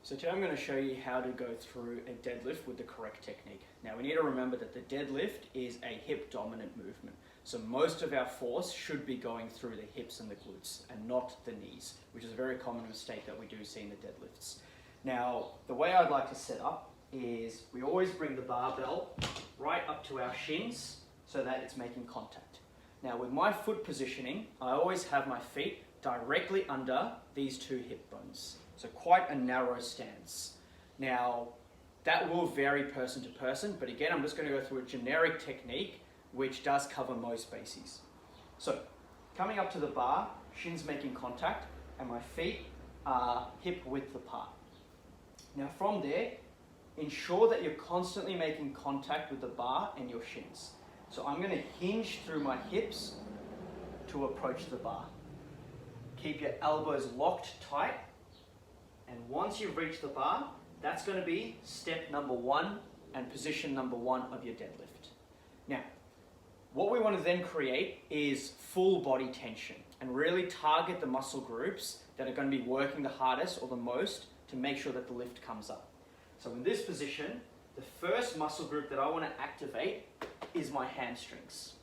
So today I'm going to show you how to go through a deadlift with the correct technique. Now we need to remember that the deadlift is a hip dominant movement. So most of our force should be going through the hips and the glutes and not the knees, which is a very common mistake that we do see in the deadlifts. Now the way I'd like to set up is we always bring the barbell right up to our shins so that it's making contact. Now with my foot positioning, I always have my feet directly under these two hip bones. So quite a narrow stance. Now, that will vary person to person, but again, I'm just going to go through a generic technique which does cover most bases. So, coming up to the bar, shins making contact, and my feet are hip width apart. Now from there, ensure that you're constantly making contact with the bar and your shins. So I'm going to hinge through my hips to approach the bar. Keep your elbows locked tight. And once you've reached the bar, that's going to be step number one and position number one of your deadlift. Now, what we want to then create is full body tension and really target the muscle groups that are going to be working the hardest or the most to make sure that the lift comes up. So in this position, the first muscle group that I want to activate is my hamstrings.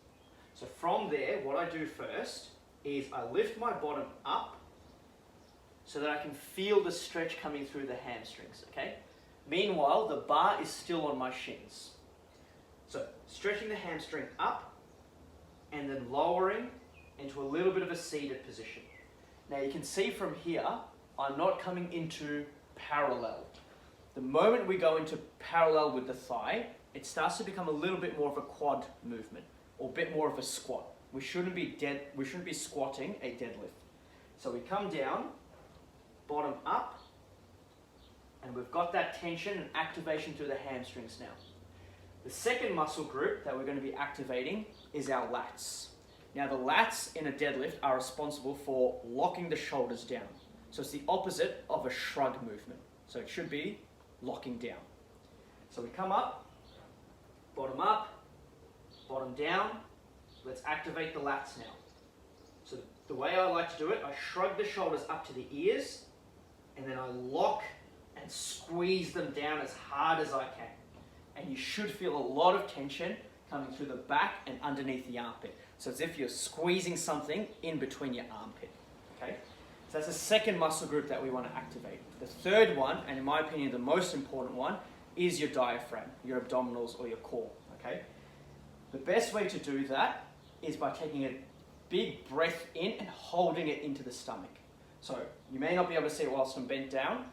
So from there, what I do first is I lift my bottom up so that I can feel the stretch coming through the hamstrings, okay? Meanwhile, the bar is still on my shins. So, stretching the hamstring up and then lowering into a little bit of a seated position. Now you can see from here, I'm not coming into parallel. The moment we go into parallel with the thigh, it starts to become a little bit more of a quad movement or a bit more of a squat. We shouldn't be squatting a deadlift. So we come down, bottom up, and we've got that tension and activation through the hamstrings now. The second muscle group that we're going to be activating is our lats. Now the lats in a deadlift are responsible for locking the shoulders down. So it's the opposite of a shrug movement. So it should be locking down. So we come up, bottom down. Let's activate the lats now. So the way I like to do it, I shrug the shoulders up to the ears, and then I lock and squeeze them down as hard as I can. And you should feel a lot of tension coming through the back and underneath the armpit. So it's as if you're squeezing something in between your armpit, okay? So that's the second muscle group that we want to activate. The third one, and in my opinion the most important one, is your diaphragm, your abdominals or your core, okay? The best way to do that is by taking a big breath in and holding it into the stomach. So you may not be able to see it whilst I'm bent down,